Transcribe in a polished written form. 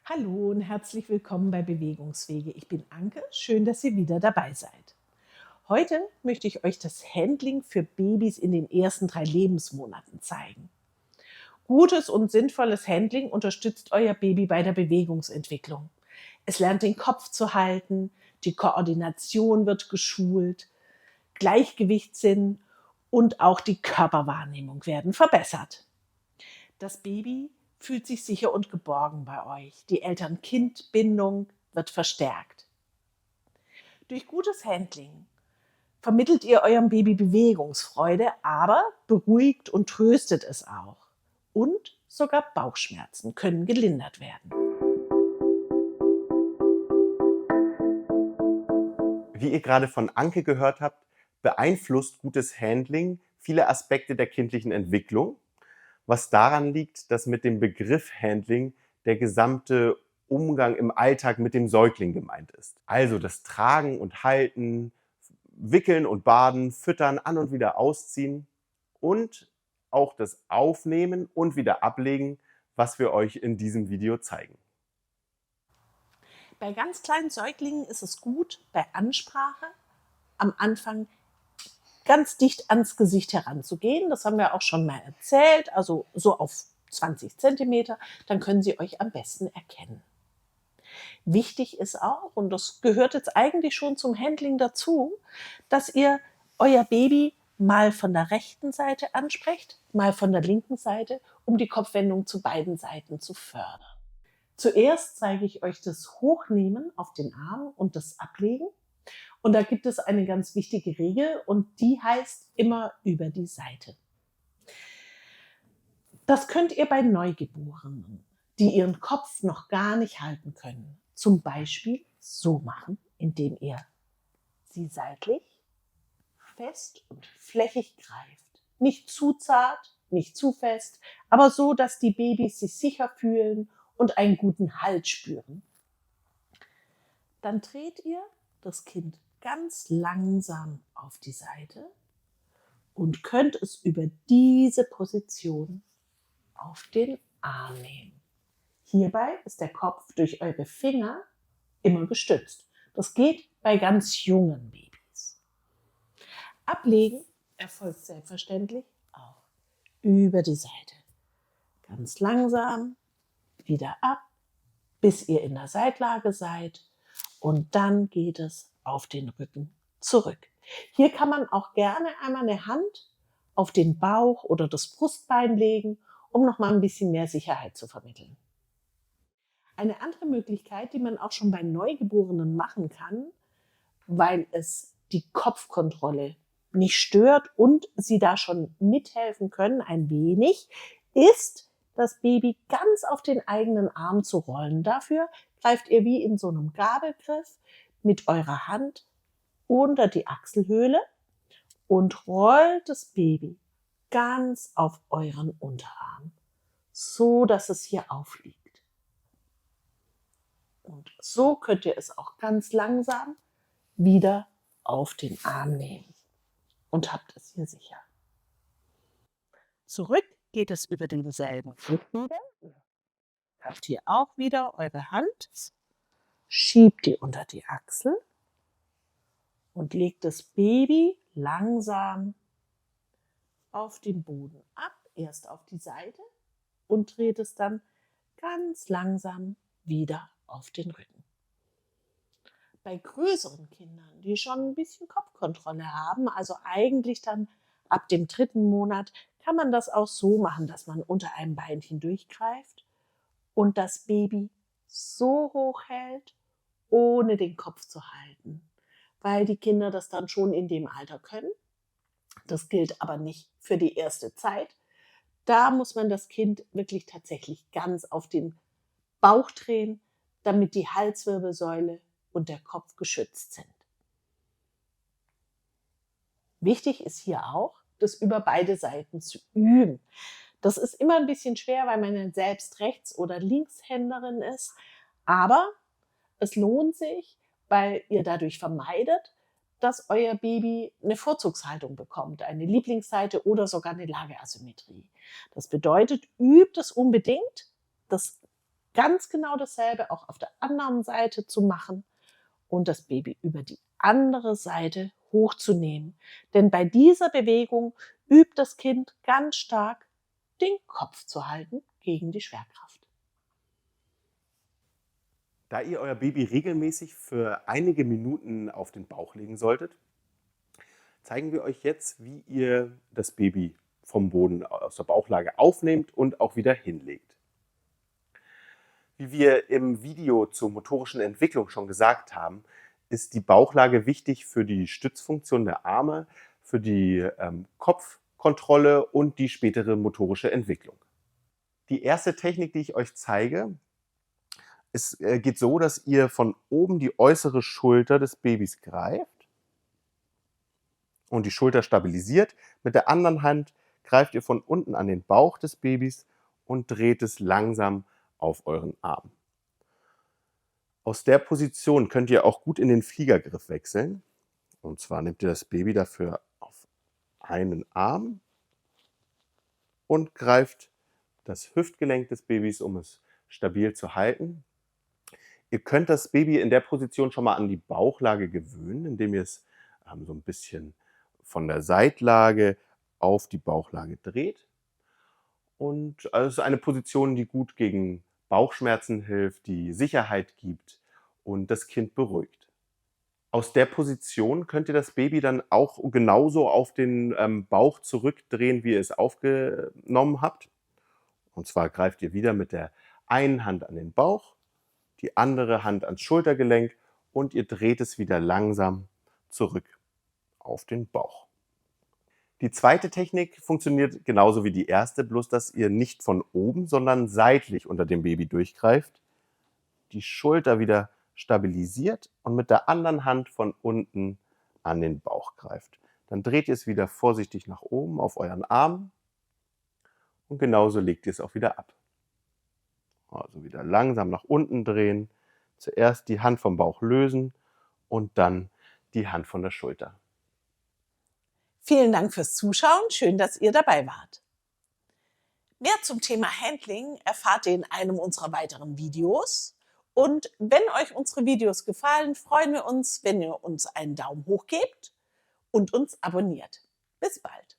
Hallo und herzlich willkommen bei Bewegungswege. Ich bin Anke, schön, dass ihr wieder dabei seid. Heute möchte ich euch das Handling für Babys in den ersten 3 Lebensmonaten zeigen. Gutes und sinnvolles Handling unterstützt euer Baby bei der Bewegungsentwicklung. Es lernt den Kopf zu halten, die Koordination wird geschult, Gleichgewichtssinn und auch die Körperwahrnehmung werden verbessert. Das Baby fühlt sich sicher und geborgen bei euch. Die Eltern-Kind-Bindung wird verstärkt. Durch gutes Handling vermittelt ihr eurem Baby Bewegungsfreude, aber beruhigt und tröstet es auch. Und sogar Bauchschmerzen können gelindert werden. Wie ihr gerade von Anke gehört habt, beeinflusst gutes Handling viele Aspekte der kindlichen Entwicklung, was daran liegt, dass mit dem Begriff Handling der gesamte Umgang im Alltag mit dem Säugling gemeint ist. Also das Tragen und Halten, Wickeln und Baden, Füttern, an und wieder ausziehen und auch das Aufnehmen und wieder ablegen, was wir euch in diesem Video zeigen. Bei ganz kleinen Säuglingen ist es gut, bei Ansprache am Anfang ganz dicht ans Gesicht heranzugehen. Das haben wir auch schon mal erzählt, also so auf 20 Zentimeter. Dann können sie euch am besten erkennen. Wichtig ist auch, und das gehört jetzt eigentlich schon zum Handling dazu, dass ihr euer Baby mal von der rechten Seite ansprecht, mal von der linken Seite, um die Kopfwendung zu beiden Seiten zu fördern. Zuerst zeige ich euch das Hochnehmen auf den Arm und das Ablegen. Und da gibt es eine ganz wichtige Regel und die heißt immer über die Seite. Das könnt ihr bei Neugeborenen, die ihren Kopf noch gar nicht halten können, zum Beispiel so machen, indem ihr sie seitlich fest und flächig greift. Nicht zu zart, nicht zu fest, aber so, dass die Babys sich sicher fühlen und einen guten Halt spüren. Dann dreht ihr das Kind ganz langsam auf die Seite und könnt es über diese Position auf den Arm nehmen. Hierbei ist der Kopf durch eure Finger immer gestützt. Das geht bei ganz jungen Babys. Ablegen erfolgt selbstverständlich auch über die Seite. Ganz langsam wieder ab, bis ihr in der Seitlage seid und dann geht es auf den Rücken zurück. Hier kann man auch gerne einmal eine Hand auf den Bauch oder das Brustbein legen, um noch mal ein bisschen mehr Sicherheit zu vermitteln. Eine andere Möglichkeit, die man auch schon bei Neugeborenen machen kann, weil es die Kopfkontrolle nicht stört und sie da schon mithelfen können ein wenig, ist, das Baby ganz auf den eigenen Arm zu rollen. Dafür greift ihr wie in so einem Gabelgriff mit eurer Hand unter die Achselhöhle und rollt das Baby ganz auf euren Unterarm, so dass es hier aufliegt. Und so könnt ihr es auch ganz langsam wieder auf den Arm nehmen und habt es hier sicher. Zurück geht es über denselben Rücken. Habt ihr auch wieder eure Hand, schiebt die unter die Achsel und legt das Baby langsam auf den Boden ab, erst auf die Seite und dreht es dann ganz langsam wieder auf den Rücken. Bei größeren Kindern, die schon ein bisschen Kopfkontrolle haben, also eigentlich dann ab dem 3. Monat, kann man das auch so machen, dass man unter einem Bein hindurchgreift und das Baby so hoch hält, ohne den Kopf zu halten, weil die Kinder das dann schon in dem Alter können. Das gilt aber nicht für die erste Zeit. Da muss man das Kind wirklich tatsächlich ganz auf den Bauch drehen, damit die Halswirbelsäule und der Kopf geschützt sind. Wichtig ist hier auch, das über beide Seiten zu üben. Das ist immer ein bisschen schwer, weil man dann selbst Rechts- oder Linkshänderin ist, aber es lohnt sich, weil ihr dadurch vermeidet, dass euer Baby eine Vorzugshaltung bekommt, eine Lieblingsseite oder sogar eine Lageasymmetrie. Das bedeutet, übt es unbedingt. Das ganz genau dasselbe auch auf der anderen Seite zu machen und das Baby über die andere Seite hochzunehmen. Denn bei dieser Bewegung übt das Kind ganz stark, den Kopf zu halten gegen die Schwerkraft. Da ihr euer Baby regelmäßig für einige Minuten auf den Bauch legen solltet, zeigen wir euch jetzt, wie ihr das Baby vom Boden aus der Bauchlage aufnehmt und auch wieder hinlegt. Wie wir im Video zur motorischen Entwicklung schon gesagt haben, ist die Bauchlage wichtig für die Stützfunktion der Arme, für die Kopfkontrolle und die spätere motorische Entwicklung. Die erste Technik, die ich euch zeige, geht so, dass ihr von oben die äußere Schulter des Babys greift und die Schulter stabilisiert. Mit der anderen Hand greift ihr von unten an den Bauch des Babys und dreht es langsam auf euren Arm. Aus der Position könnt ihr auch gut in den Fliegergriff wechseln. Und zwar nehmt ihr das Baby dafür auf einen Arm und greift das Hüftgelenk des Babys, um es stabil zu halten. Ihr könnt das Baby in der Position schon mal an die Bauchlage gewöhnen, indem ihr es so ein bisschen von der Seitlage auf die Bauchlage dreht. Und es ist eine Position, die gut gegen Bauchschmerzen hilft, die Sicherheit gibt und das Kind beruhigt. Aus der Position könnt ihr das Baby dann auch genauso auf den Bauch zurückdrehen, wie ihr es aufgenommen habt. Und zwar greift ihr wieder mit der einen Hand an den Bauch, die andere Hand ans Schultergelenk und ihr dreht es wieder langsam zurück auf den Bauch. Die zweite Technik funktioniert genauso wie die erste, bloß dass ihr nicht von oben, sondern seitlich unter dem Baby durchgreift, die Schulter wieder stabilisiert und mit der anderen Hand von unten an den Bauch greift. Dann dreht ihr es wieder vorsichtig nach oben auf euren Arm und genauso legt ihr es auch wieder ab. Also wieder langsam nach unten drehen, zuerst die Hand vom Bauch lösen und dann die Hand von der Schulter. Vielen Dank fürs Zuschauen. Schön, dass ihr dabei wart. Mehr zum Thema Handling erfahrt ihr in einem unserer weiteren Videos. Und wenn euch unsere Videos gefallen, freuen wir uns, wenn ihr uns einen Daumen hoch gebt und uns abonniert. Bis bald.